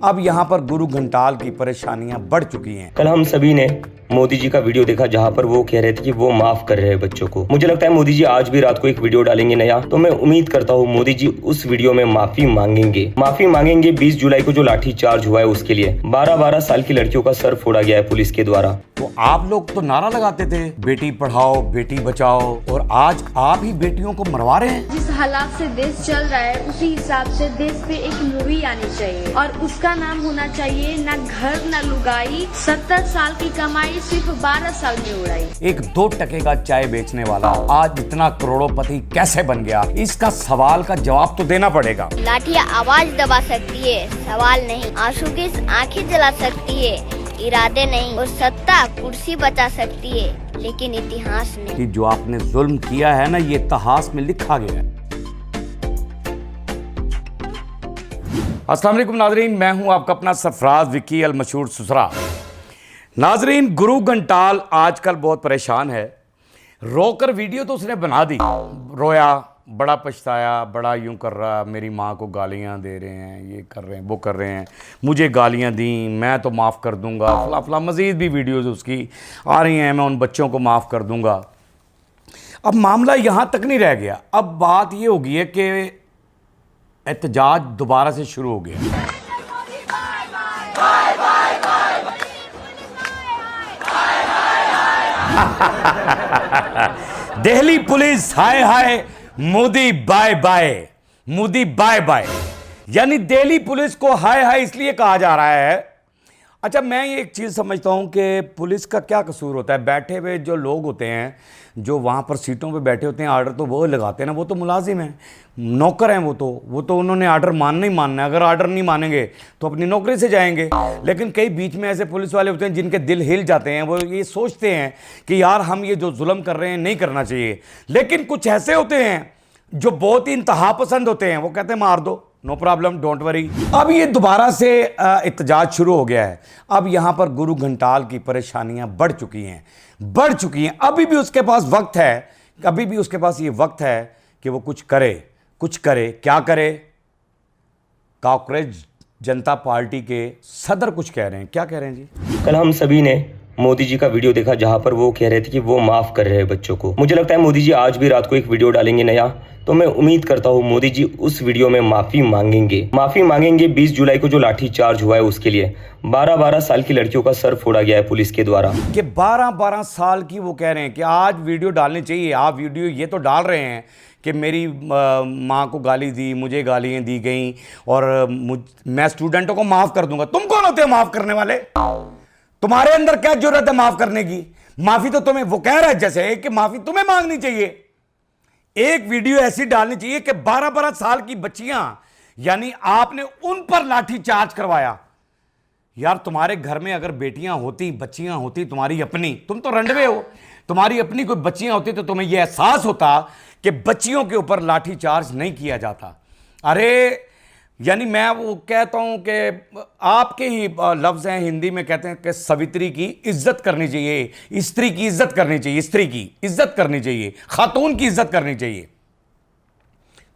अब यहाँ पर गुरु घंटाल की परेशानियां बढ़ चुकी हैं। कल हम सभी ने मोदी जी का वीडियो देखा जहां पर वो कह रहे थे कि वो माफ कर रहे हैं बच्चों को। मुझे लगता है मोदी जी आज भी रात को एक वीडियो डालेंगे नया, तो मैं उम्मीद करता हूँ मोदी जी उस वीडियो में माफी मांगेंगे 20 जुलाई को जो लाठी चार्ज हुआ है उसके लिए। 12-12 साल की लड़कियों का सर फोड़ा गया है पुलिस के द्वारा। तो आप लोग तो नारा लगाते थे बेटी पढ़ाओ बेटी बचाओ, और आज आप ही बेटियों को मरवा रहे हैं। जिस हालात से देश चल रहा है उसी हिसाब से देश पे एक मूवी आनी चाहिए और उसका नाम होना चाहिए ना घर ना लुगाई, 70 साल की कमाई सिर्फ 12 साल में उड़ाई। एक 2 टके का चाय बेचने वाला आज इतना करोड़पति कैसे बन गया? इसका सवाल का जवाब तो देना पड़ेगा। लाठियाँ आवाज दबा सकती है, सवाल नहीं। आंसू की आंखें जला सकती है, इरादे नहीं। और सत्ता कुर्सी बचा सकती है लेकिन इतिहास नहीं। कि जो आपने जुल्म किया है ना, ये इतिहास में लिखा गया है। अस्सलाम वालेकुम नाजरीन, मैं हूं आपका अपना सरफराज विकी अल मशहूर सुसरा। नाजरीन, गुरु घंटाल आजकल बहुत परेशान है। रोकर वीडियो तो उसने बना दी, रोया, बड़ा पछताया, बड़ा यूं कर रहा, मेरी माँ को गालियाँ दे रहे हैं, ये कर रहे हैं, वो कर रहे हैं, मुझे गालियाँ दी, मैं तो माफ़ कर दूंगा, फला फला। मज़ीद भी वीडियोस उसकी आ रही हैं, मैं उन बच्चों को माफ़ कर दूंगा। अब मामला यहाँ तक नहीं रह गया, अब बात ये हो गई है कि एहतजाज दोबारा से शुरू हो गया। Delhi police hi hi, Modi bye bye, Modi bye bye. यानी दिल्ली पुलिस को हाय हाय इसलिए कहा जा रहा है। अच्छा, मैं ये एक चीज़ समझता हूँ कि पुलिस का क्या कसूर होता है? बैठे हुए जो लोग होते हैं, जो वहाँ पर सीटों पे बैठे होते हैं, आर्डर तो वो लगाते हैं ना, वो तो मुलाजिम हैं, नौकर हैं, वो तो उन्होंने आर्डर मानना ही मानना है। अगर आर्डर नहीं मानेंगे तो अपनी नौकरी से जाएंगे। लेकिन कई बीच में ऐसे पुलिस वाले होते हैं जिनके दिल हिल जाते हैं, वो ये सोचते हैं कि यार हम ये जो जुल्म कर रहे हैं नहीं करना चाहिए। लेकिन कुछ ऐसे होते हैं जो बहुत ही इंतहा पसंद होते हैं, वो कहते हैं मार दो, नो प्रॉब्लम, डोंट वरी। अब ये दोबारा से एहतजाज शुरू हो गया है। अब यहाँ पर गुरु घंटाल की परेशानियां बढ़ चुकी हैं। अभी भी उसके पास वक्त है, अभी भी उसके पास ये वक्त है कि वो कुछ करे। क्या करे? कांग्रेस जनता पार्टी के सदर कुछ कह रहे हैं। क्या कह रहे हैं जी? कल हम सभी ने मोदी जी का वीडियो देखा जहां पर वो कह रहे थे कि वो माफ कर रहे हैं बच्चों को। मुझे लगता है मोदी जी आज भी रात को एक वीडियो डालेंगे नया, तो मैं उम्मीद करता हूँ मोदी जी उस वीडियो में माफी मांगेंगे 20 जुलाई को जो लाठी चार्ज हुआ है उसके लिए। 12-12 साल की लड़कियों का सर फोड़ा गया है पुलिस के द्वारा। कि 12-12 साल की वो कह रहे हैं कि आज वीडियो डालनी चाहिए। आप वीडियो ये तो डाल रहे हैं कि मेरी माँ को गाली दी, मुझे गालियाँ दी गई और मैं स्टूडेंटों को माफ़ कर दूंगा। तुम कौन होते हो माफ़ करने वाले? तुम्हारे अंदर क्या जरूरत है माफ़ करने की? माफ़ी तो तुम्हें, वो कह रहा है जैसे कि माफ़ी तुम्हें मांगनी चाहिए। एक वीडियो ऐसी डालनी चाहिए कि 12-12 साल की बच्चियां, यानी आपने उन पर लाठी चार्ज करवाया। यार, तुम्हारे घर में अगर बेटियां होती, बच्चियां होती तुम्हारी अपनी, तुम तो रंडवे हो, तुम्हारी अपनी कोई बच्चियां होती तो तुम्हें यह एहसास होता कि बच्चियों के ऊपर लाठी चार्ज नहीं किया जाता। अरे यानी मैं वो कहता हूं कि आपके ही लफ्ज़ हैं, हिंदी में कहते हैं कि सवित्री की इज्जत करनी चाहिए, स्त्री की इज्जत करनी चाहिए, स्त्री की इज्जत करनी चाहिए, खातून की इज्जत करनी चाहिए।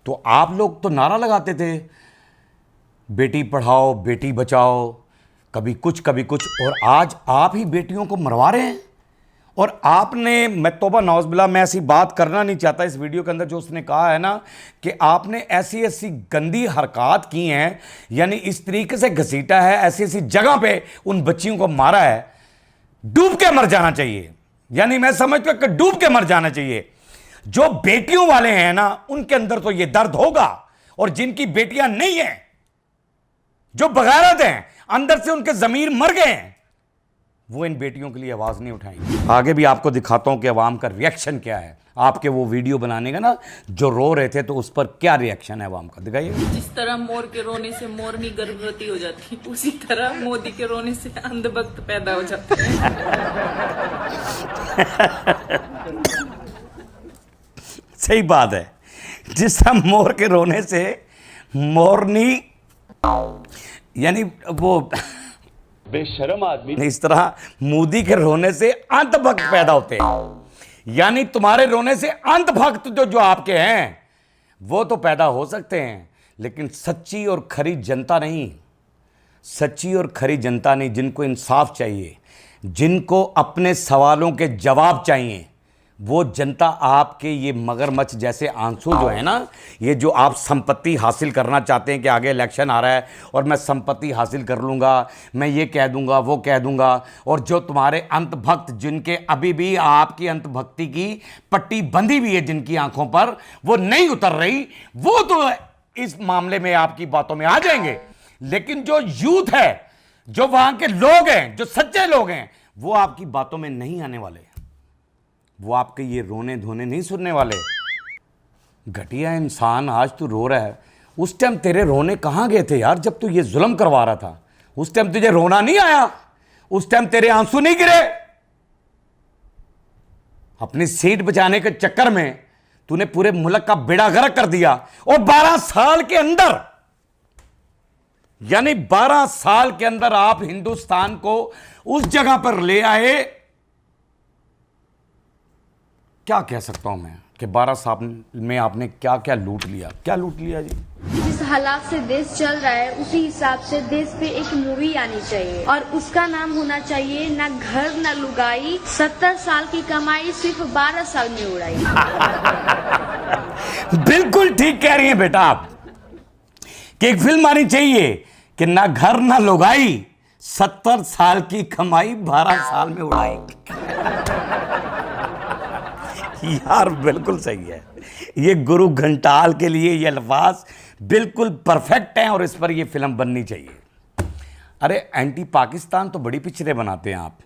तो आप लोग तो नारा लगाते थे बेटी पढ़ाओ बेटी बचाओ, कभी कुछ, और आज आप ही बेटियों को मरवा रहे हैं। और आपने, मैं तौबा नौज़बिल्लाह, मैं ऐसी बात करना नहीं चाहता इस वीडियो के अंदर, जो उसने कहा है ना कि आपने ऐसी गंदी हरकत की हैं, यानी इस तरीके से घसीटा है, ऐसी जगह पे उन बच्चियों को मारा है, डूब के मर जाना चाहिए। यानी मैं समझता हूं कि डूब के मर जाना चाहिए। जो बेटियों वाले हैं ना, उनके अंदर तो ये दर्द होगा, और जिनकी बेटियां नहीं हैं, जो बगैरत हैं, अंदर से उनके ज़मीर मर गए हैं, वो इन बेटियों के लिए आवाज नहीं उठाएंगे। आगे भी आपको दिखाता हूं कि अवाम का रिएक्शन क्या है। आपके वो वीडियो बनाने का ना, जो रो रहे थे, तो उस पर क्या रिएक्शन है अवाम का, दिखाइए। जिस तरह मोर के रोने से मोरनी गर्भवती हो जाती है, उसी तरह मोदी के रोने से अंधभक्त पैदा हो जाते हैं। सही बात है। जिस तरह मोर के रोने से मोरनी, यानी वो बेशरम आदमी, इस तरह मोदी के रोने से अंधभक्त पैदा होते हैं। यानी तुम्हारे रोने से अंधभक्त जो आपके हैं वो तो पैदा हो सकते हैं, लेकिन सच्ची और खरी जनता नहीं। सच्ची और खरी जनता नहीं, जिनको इंसाफ चाहिए, जिनको अपने सवालों के जवाब चाहिए, वो जनता आपके ये मगरमच्छ जैसे आंसू जो है ना, ये जो आप संपत्ति हासिल करना चाहते हैं कि आगे इलेक्शन आ रहा है और मैं संपत्ति हासिल कर लूँगा, मैं ये कह दूँगा वो कह दूँगा, और जो तुम्हारे अंतभक्त जिनके अभी भी आपकी अंतभक्ति की पट्टी बंधी हुई है जिनकी आंखों पर, वो नहीं उतर रही, वो तो इस मामले में आपकी बातों में आ जाएंगे। लेकिन जो यूथ है, जो वहां के लोग हैं, जो सच्चे लोग हैं, वो आपकी बातों में नहीं आने वाले। वो आपके ये रोने धोने नहीं सुनने वाले। घटिया इंसान, आज तू रो रहा है, उस टाइम तेरे रोने कहां गए थे यार? जब तू ये जुल्म करवा रहा था उस टाइम तुझे रोना नहीं आया? उस टाइम तेरे आंसू नहीं गिरे? अपनी सीट बचाने के चक्कर में तूने पूरे मुल्क का बेड़ा गर्क कर दिया, और 12 साल के अंदर, यानी 12 साल के अंदर आप हिंदुस्तान को उस जगह पर ले आए। क्या कह सकता हूं मैं कि 12 साल में आपने क्या क्या लूट लिया, क्या लूट लिया जी। जिस हालात से देश चल रहा है उसी हिसाब से देश पे एक मूवी आनी चाहिए, और उसका नाम होना चाहिए ना घर ना लुगाई, 70 साल की कमाई सिर्फ 12 साल में उड़ाई। बिल्कुल ठीक कह रही हैं बेटा आप कि एक फिल्म आनी चाहिए कि ना घर ना लुगाई, 70 साल की कमाई 12 साल में उड़ाई। यार बिल्कुल सही है, ये गुरु घंटाल के लिए ये अल्फाज बिल्कुल परफेक्ट हैं, और इस पर ये फिल्म बननी चाहिए। अरे एंटी पाकिस्तान तो बड़ी पिक्चरें बनाते हैं आप,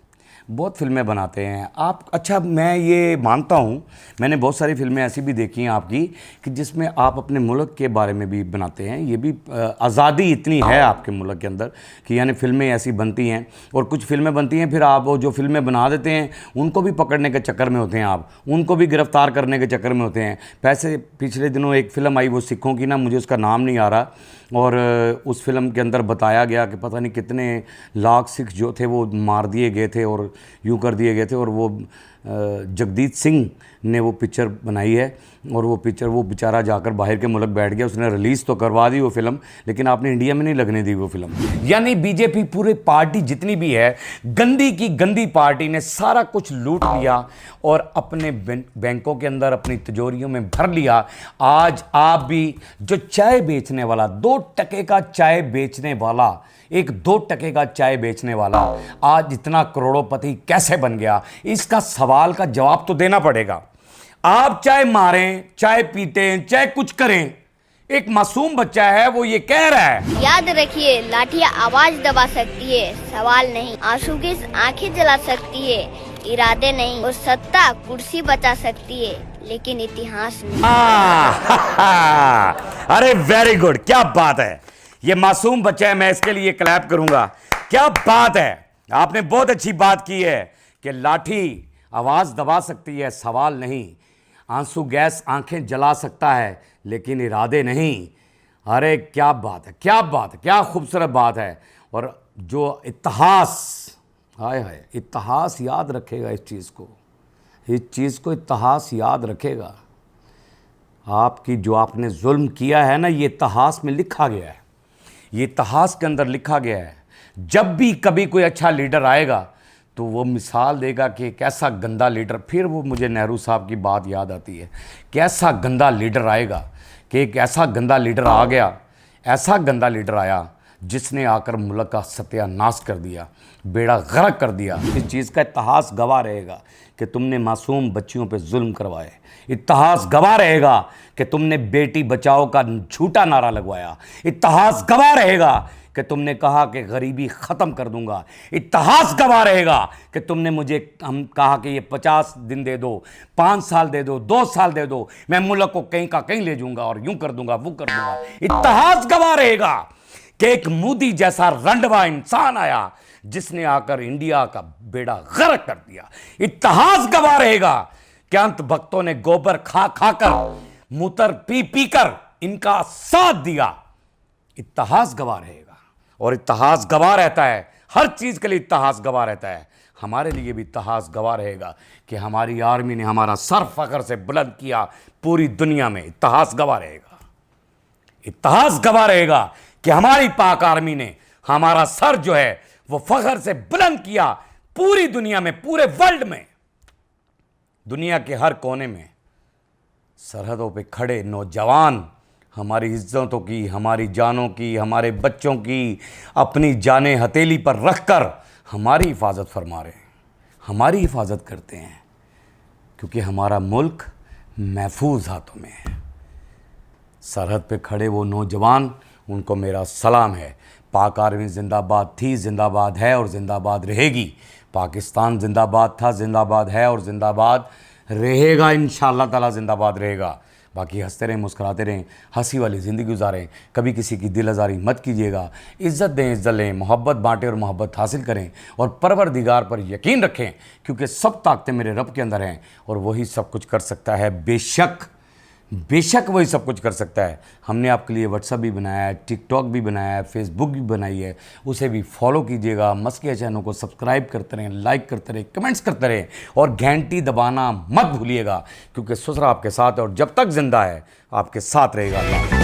बहुत फिल्में बनाते हैं आप। अच्छा, मैं ये मानता हूँ, मैंने बहुत सारी फिल्में ऐसी भी देखी हैं आपकी कि जिसमें आप अपने मुल्क के बारे में भी बनाते हैं। ये भी आज़ादी इतनी है आपके मुल्क के अंदर कि यानी फिल्में ऐसी बनती हैं, और कुछ फिल्में बनती हैं फिर आप वो जो फिल्में बना देते हैं उनको भी पकड़ने के चक्कर में होते हैं, आप उनको भी गिरफ़्तार करने के चक्कर में होते हैं। वैसे पिछले दिनों एक फ़िल्म आई वो सिखों की ना, मुझे उसका नाम नहीं आ रहा, और उस फिल्म के अंदर बताया गया कि पता नहीं कितने लाख सिख जो थे वो मार दिए गए थे और यूँ कर दिए गए थे, और वो जगजीत सिंह ने वो पिक्चर बनाई है, और वो पिक्चर वो बेचारा जाकर बाहर के मुल्क बैठ गया, उसने रिलीज़ तो करवा दी वो फिल्म, लेकिन आपने इंडिया में नहीं लगने दी वो फिल्म। यानी बीजेपी पूरी पार्टी जितनी भी है, गंदी की गंदी पार्टी ने सारा कुछ लूट लिया और अपने बैंकों के अंदर अपनी तिजोरियों में भर लिया। आज आप भी जो चाय बेचने वाला, 2 टके का चाय बेचने वाला, एक 2 टके का चाय बेचने वाला आज इतना करोड़ोंपति कैसे बन गया, इसका सवाल का जवाब तो देना पड़ेगा। आप चाहे मारें, चाहे पीटें, चाहे कुछ करें, एक मासूम बच्चा है वो ये कह रहा है। याद रखिए, लाठियाँ आवाज दबा सकती है, सवाल नहीं। आंसू की आंखें जला सकती है, इरादे नहीं। और सत्ता कुर्सी बचा सकती है, लेकिन इतिहास नहीं। अरे वेरी गुड, क्या बात है। ये मासूम बच्चा है, मैं इसके लिए क्लैप करूंगा। क्या बात है, आपने बहुत अच्छी बात की है कि लाठी आवाज दबा सकती है, सवाल नहीं। आंसू गैस आंखें जला सकता है, लेकिन इरादे नहीं। अरे क्या बात है, क्या बात है, क्या खूबसूरत बात है। और जो इतिहास, हाय हाय, इतिहास याद रखेगा इस चीज़ को इतिहास याद रखेगा। आपकी जो आपने जुल्म किया है ना, ये इतिहास में लिखा गया है, ये इतिहास के अंदर लिखा गया है। जब भी कभी कोई अच्छा लीडर आएगा तो वो मिसाल देगा कि कैसा गंदा लीडर, फिर वो मुझे नेहरू साहब की बात याद आती है, कैसा गंदा लीडर आएगा, कि एक ऐसा गंदा लीडर आ गया, ऐसा गंदा लीडर आया जिसने आकर मुल्क का सत्यानाश कर दिया, बेड़ा गर्क कर दिया। इस चीज़ का इतिहास गवाह रहेगा कि तुमने मासूम बच्चियों पे जुल्म करवाए। इतिहास गवाह रहेगा कि तुमने बेटी बचाओ का झूठा नारा लगवाया। इतिहास गवाह रहेगा कि तुमने कहा कि गरीबी ख़त्म कर दूंगा। इतिहास गवाह रहेगा कि तुमने मुझे हम कहा कि ये 50 दिन दे दो, 5 साल दे दो, 2 साल दे दो, मैं मुल्क को कहीं का कहीं ले जाऊंगा और यूं कर दूंगा, वो कर दूंगा। इतिहास गवाह रहेगा कि एक मोदी जैसा रंडवा इंसान आया जिसने आकर इंडिया का बेड़ा गर्क कर दिया। इतिहास गवाह रहेगा कि अंत भक्तों ने गोबर खा खाकर, मूत्र पी पीकर इनका साथ दिया। इतिहास गवाह रहेगा, और इतिहास गवाह रहता है, हर चीज के लिए इतिहास गवाह रहता है। हमारे लिए भी इतिहास गवाह रहेगा कि हमारी आर्मी ने हमारा सर फ़ख्र से बुलंद किया। पूरी दुनिया में इतिहास गवाह रहेगा, इतिहास गवाह रहेगा कि हमारी पाक आर्मी ने हमारा सर जो है वो फ़ख्र से बुलंद किया। पूरी दुनिया में, पूरे वर्ल्ड में, दुनिया के हर कोने में सरहदों पे खड़े नौजवान हमारी इज्जतों की, हमारी जानों की, हमारे बच्चों की अपनी जानें हथेली पर रखकर हमारी हिफाजत फरमा रहे हैं, हमारी हिफाजत करते हैं, क्योंकि हमारा मुल्क महफूज हाथों में है। सरहद पे खड़े वो नौजवान, उनको मेरा सलाम है। पाक आर्मी जिंदाबाद थी, जिंदाबाद है और जिंदाबाद रहेगी। पाकिस्तान जिंदाबाद था, जिंदाबाद है और जिंदाबाद रहेगा। इंशाअल्लाह ताला जिंदाबाद रहेगा। बाकी हंसते रहें, मुस्कुराते रहें, हंसी वाली ज़िंदगी गुजारें। कभी किसी की दिल आज़ारी मत कीजिएगा। इज़्ज़त दें, इज़्ज़त लें, मोहब्बत बांटें और मोहब्बत हासिल करें और परवरदिगार पर यकीन रखें, क्योंकि सब ताकतें मेरे रब के अंदर हैं और वही सब कुछ कर सकता है। बेशक वही सब कुछ कर सकता है। हमने आपके लिए व्हाट्सएप भी बनाया है, टिकटॉक भी बनाया है, फेसबुक भी बनाई है, उसे भी फॉलो कीजिएगा। मस्किया चैनल को सब्सक्राइब करते रहें, लाइक करते रहें, कमेंट्स करते रहें और घंटी दबाना मत भूलिएगा, क्योंकि ससुरा आपके साथ है और जब तक जिंदा है आपके साथ रहेगा।